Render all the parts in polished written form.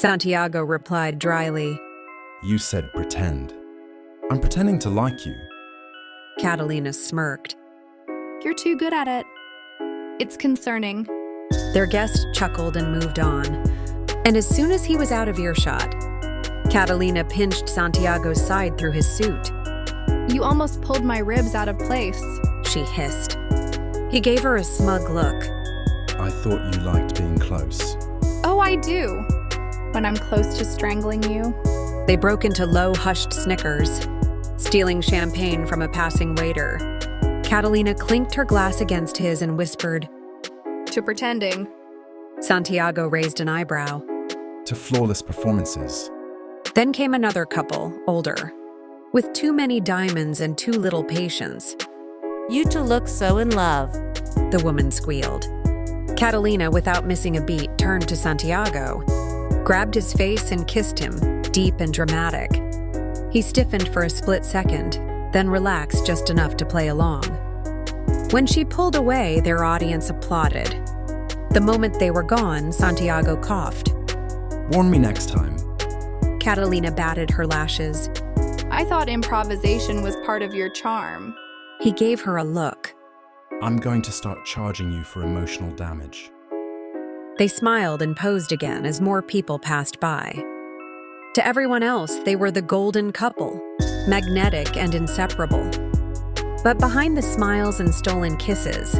Santiago replied dryly. You said pretend. I'm pretending to like you. Catalina smirked. You're too good at it. It's concerning. Their guest chuckled and moved on. And as soon as he was out of earshot, Catalina pinched Santiago's side through his suit. You almost pulled my ribs out of place, she hissed. He gave her a smug look. I thought you liked being close. Oh, I do. When I'm close to strangling you. They broke into low, hushed snickers, stealing champagne from a passing waiter. Catalina clinked her glass against his and whispered, To pretending. Santiago raised an eyebrow. To flawless performances. Then came another couple, older, with too many diamonds and too little patience. You two look so in love, the woman squealed. Catalina, without missing a beat, turned to Santiago, grabbed his face and kissed him, deep and dramatic. He stiffened for a split second, then relaxed just enough to play along. When she pulled away, their audience applauded. The moment they were gone, Santiago coughed. Warn me next time. Catalina batted her lashes. I thought improvisation was part of your charm. He gave her a look. I'm going to start charging you for emotional damage. They smiled and posed again as more people passed by. To everyone else, they were the golden couple, magnetic and inseparable. But behind the smiles and stolen kisses,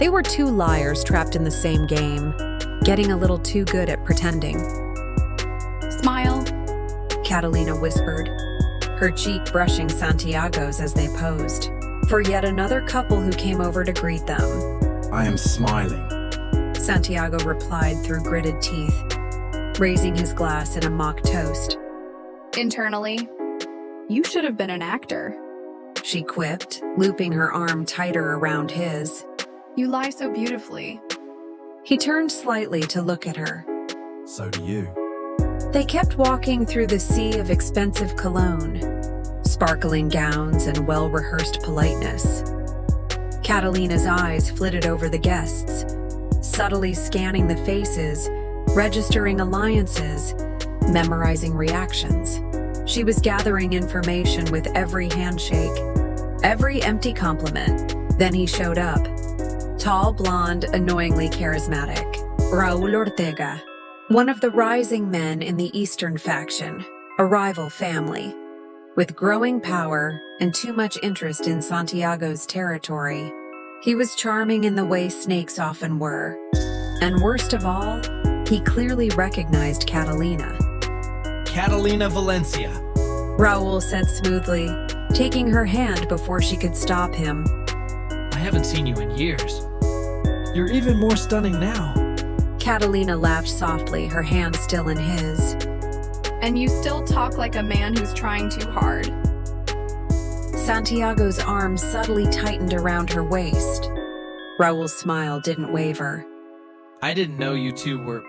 they were two liars trapped in the same game, getting a little too good at pretending. Smile, Catalina whispered, her cheek brushing Santiago's as they posed, for yet another couple who came over to greet them. I am smiling, Santiago replied through gritted teeth, raising his glass in a mock toast. Internally, you should have been an actor, she quipped, looping her arm tighter around his. You lie so beautifully. He turned slightly to look at her. So do you. They kept walking through the sea of expensive cologne, sparkling gowns and well-rehearsed politeness. Catalina's eyes flitted over the guests, subtly scanning the faces, registering alliances, memorizing reactions. She was gathering information with every handshake, every empty compliment. Then he showed up. Tall, blonde, annoyingly charismatic. Raul Ortega, one of the rising men in the Eastern faction, a rival family. With growing power and too much interest in Santiago's territory, he was charming in the way snakes often were. And worst of all, he clearly recognized Catalina. Catalina Valencia, Raul said smoothly, taking her hand before she could stop him. I haven't seen you in years. You're even more stunning now. Catalina laughed softly, her hand still in his. And you still talk like a man who's trying too hard. Santiago's arm subtly tightened around her waist. Raul's smile didn't waver. I didn't know you two were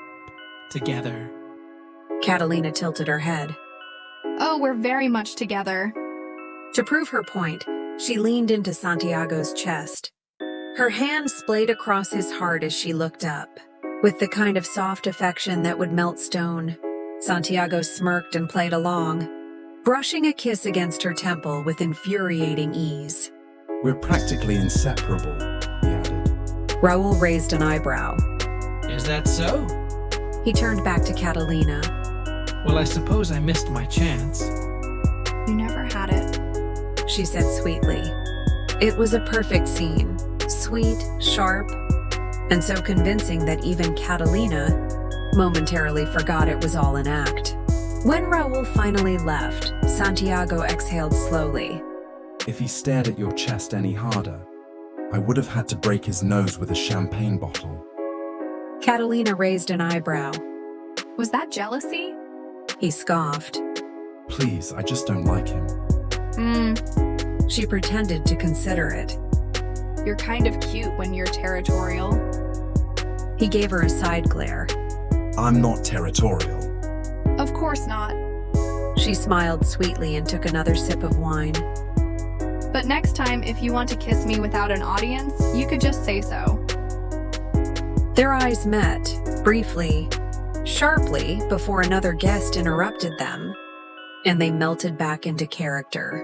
together. Catalina tilted her head. Oh, we're very much together. To prove her point, she leaned into Santiago's chest. Her hand splayed across his heart as she looked up, with the kind of soft affection that would melt stone. Santiago smirked and played along, brushing a kiss against her temple with infuriating ease. We're practically inseparable, he added. Raul raised an eyebrow. Is that so? He turned back to Catalina. Well, I suppose I missed my chance. You never had it, she said sweetly. It was a perfect scene, sweet, sharp, and so convincing that even Catalina momentarily forgot it was all an act. When Raul finally left, Santiago exhaled slowly. If he stared at your chest any harder, I would have had to break his nose with a champagne bottle. Catalina raised an eyebrow. Was that jealousy? He scoffed. Please, I just don't like him. She pretended to consider it. You're kind of cute when you're territorial. He gave her a side glare. I'm not territorial. Of course not. She smiled sweetly and took another sip of wine. But next time, if you want to kiss me without an audience, you could just say so. Their eyes met, briefly. sharply before another guest interrupted them, and they melted back into character.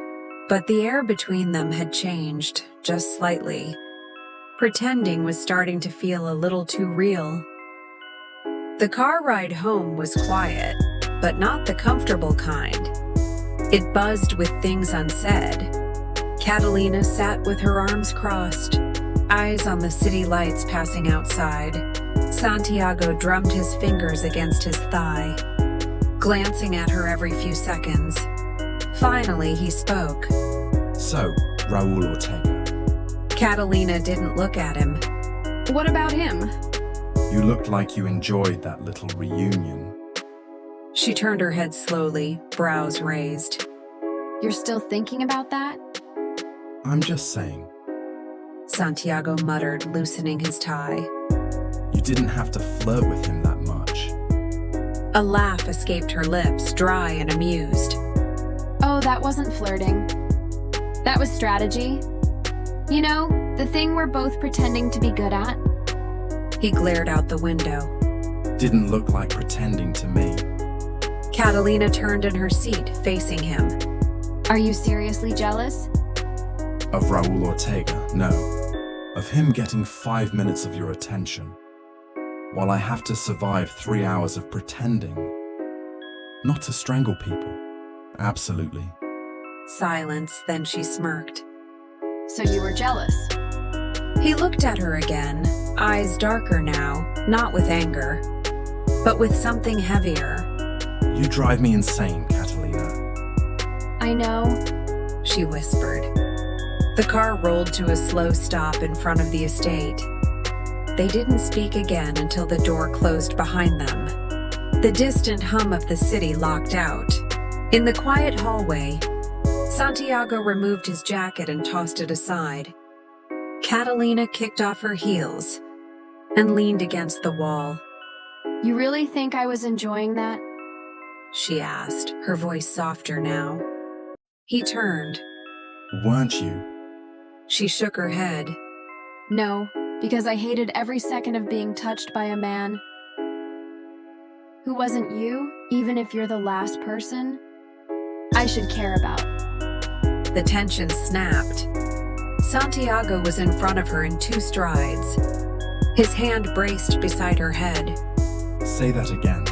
But the air between them had changed, just slightly. Pretending was starting to feel a little too real. The car ride home was quiet, but not the comfortable kind. It buzzed with things unsaid. Catalina sat with her arms crossed, eyes on the city lights passing outside. Santiago drummed his fingers against his thigh, glancing at her every few seconds. Finally, he spoke. So, Raul Ortega, Catalina didn't look at him. What about him? you looked like you enjoyed that little reunion. She turned her head slowly, brows raised. You're still thinking about that? I'm just saying, Santiago muttered, loosening his tie. you didn't have to flirt with him that much. A laugh escaped her lips, dry and amused. Oh, that wasn't flirting. That was strategy. You know, the thing we're both pretending to be good at. He glared out the window. Didn't look like pretending to me. Catalina turned in her seat, facing him. Are you seriously jealous? Of Raul Ortega, no. Of him getting 5 minutes of your attention, while I have to survive 3 hours of pretending. Not to strangle people. Absolutely. Silence, then she smirked. So you were jealous? He looked at her again, eyes darker now, not with anger, but with something heavier. You drive me insane, Catalina. I know. She whispered. The car rolled to a slow stop in front of the estate. They didn't speak again until the door closed behind them. The distant hum of the city locked out. In the quiet hallway, Santiago removed his jacket and tossed it aside. Catalina kicked off her heels and leaned against the wall. You really think I was enjoying that? She asked, her voice softer now. He turned. Weren't you? She shook her head. No, because I hated every second of being touched by a man who wasn't you, even if you're the last person I should care about. The tension snapped. Santiago was in front of her in 2 strides. His hand braced beside her head. Say that again.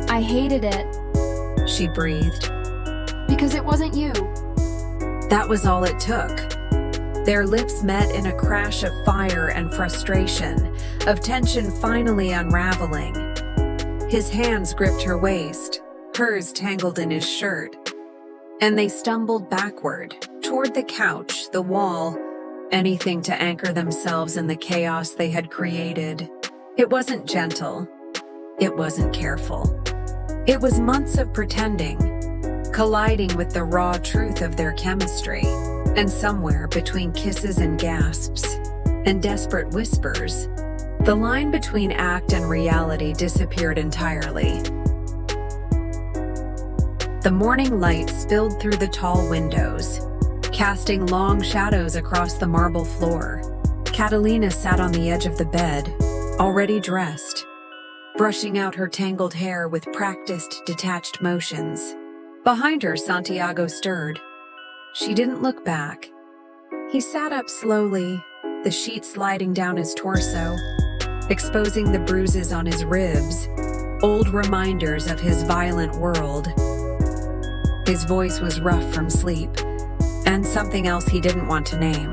I hated it, She breathed. because it wasn't you. That was all it took. Their lips met in a crash of fire and frustration, of tension finally unraveling. His hands gripped her waist, hers tangled in his shirt, and they stumbled backward, toward the couch, the wall, anything to anchor themselves in the chaos they had created. It wasn't gentle. It wasn't careful. It was months of pretending, colliding with the raw truth of their chemistry, and somewhere between kisses and gasps and desperate whispers, the line between act and reality disappeared entirely. The morning light spilled through the tall windows, casting long shadows across the marble floor. Catalina sat on the edge of the bed, already dressed, brushing out her tangled hair with practiced, detached motions. Behind her, Santiago stirred. She didn't look back. He sat up slowly, the sheet sliding down his torso, exposing the bruises on his ribs, old reminders of his violent world. His voice was rough from sleep, and something else he didn't want to name.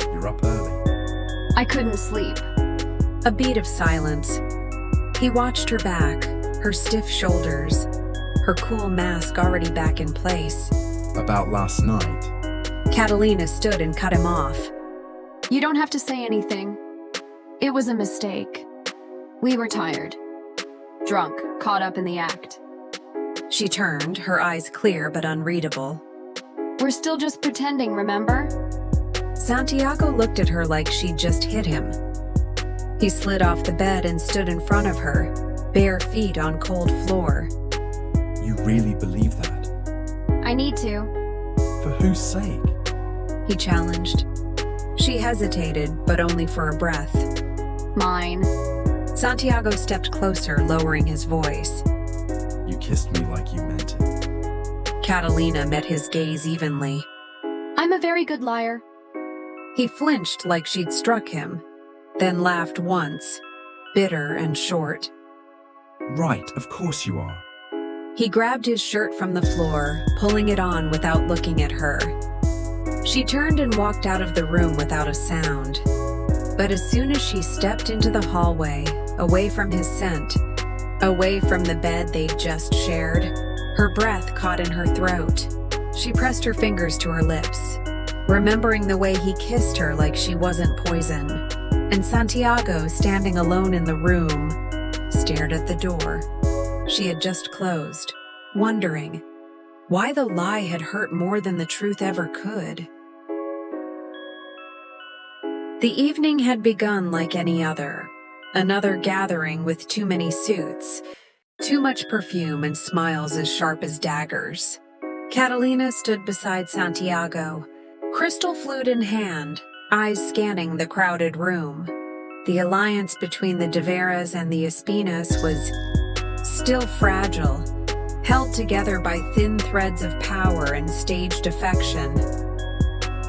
You're up early. I couldn't sleep. A beat of silence. He watched her back, her stiff shoulders, her cool mask already back in place. About last night. Catalina stood and cut him off. You don't have to say anything. It was a mistake. We were tired. Drunk, caught up in the act. She turned, her eyes clear but unreadable. We're still just pretending, remember? Santiago looked at her like she'd just hit him. He slid off the bed and stood in front of her, bare feet on cold floor. You really believe that? I need to. For whose sake? He challenged. She hesitated, but only for a breath. Mine. Santiago stepped closer, lowering his voice. You kissed me like you meant it. Catalina met his gaze evenly. I'm a very good liar. He flinched like she'd struck him, then laughed once, bitter and short. Right, of course you are. He grabbed his shirt from the floor, pulling it on without looking at her. She turned and walked out of the room without a sound. But as soon as she stepped into the hallway, away from his scent, away from the bed they'd just shared, her breath caught in her throat. She pressed her fingers to her lips, remembering the way he kissed her like she wasn't poison. And Santiago, standing alone in the room, stared at the door she had just closed, wondering why the lie had hurt more than the truth ever could. The evening had begun like any other, another gathering with too many suits, too much perfume and smiles as sharp as daggers. Catalina stood beside Santiago, crystal flute in hand, eyes scanning the crowded room. The alliance between the De Veras and the Espinas was still fragile, held together by thin threads of power and staged affection.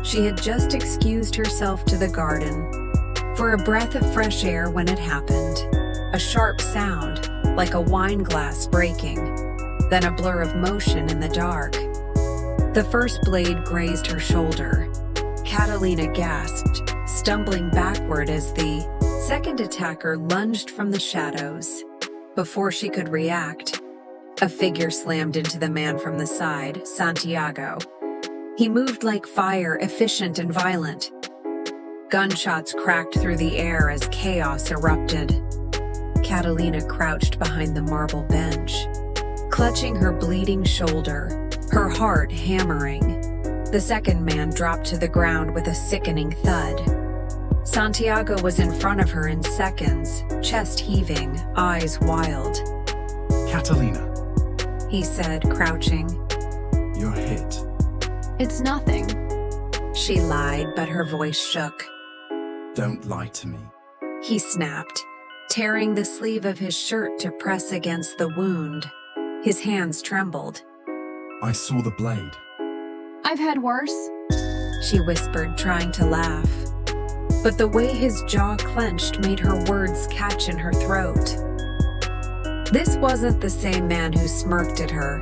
She had just excused herself to the garden for a breath of fresh air when it happened. A sharp sound, like a wine glass breaking, then a blur of motion in the dark. The first blade grazed her shoulder. Catalina gasped, stumbling backward as the second attacker lunged from the shadows. Before she could react, a figure slammed into the man from the side, Santiago. He moved like fire, efficient and violent. Gunshots cracked through the air as chaos erupted. Catalina crouched behind the marble bench, clutching her bleeding shoulder, her heart hammering. The second man dropped to the ground with a sickening thud. Santiago was in front of her in seconds, chest heaving, eyes wild. Catalina, He said, crouching. you're hit. It's nothing. She lied, but her voice shook. Don't lie to me. He snapped, tearing the sleeve of his shirt to press against the wound. His hands trembled. I saw the blade. I've had worse. She whispered, trying to laugh. But the way his jaw clenched made her words catch in her throat. This wasn't the same man who smirked at her,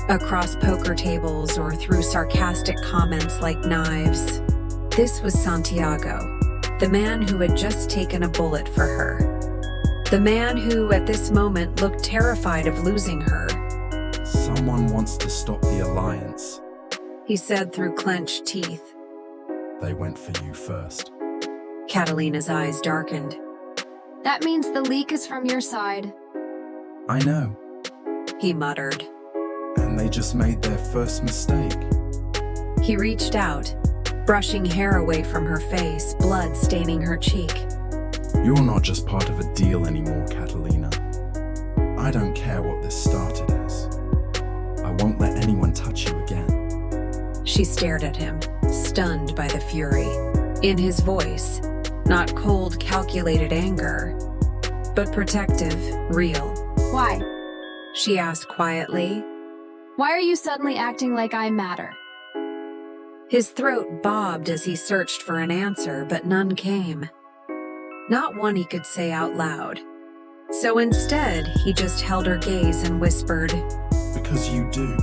across poker tables or threw sarcastic comments like knives. This was Santiago, the man who had just taken a bullet for her. The man who, at this moment, looked terrified of losing her. Someone wants to stop the alliance. He said through clenched teeth. They went for you first. Catalina's eyes darkened. That means the leak is from your side. I know. He muttered. And they just made their first mistake. He reached out, brushing hair away from her face, blood staining her cheek. You're not just part of a deal anymore, Catalina. I don't care what this started as. I won't let anyone touch you again. She stared at him, stunned by the fury. In his voice, not cold, calculated anger, but protective, real. Why? She asked quietly. Why are you suddenly acting like I matter? His throat bobbed as he searched for an answer, but none came. Not one he could say out loud. So instead, he just held her gaze and whispered, Because you do.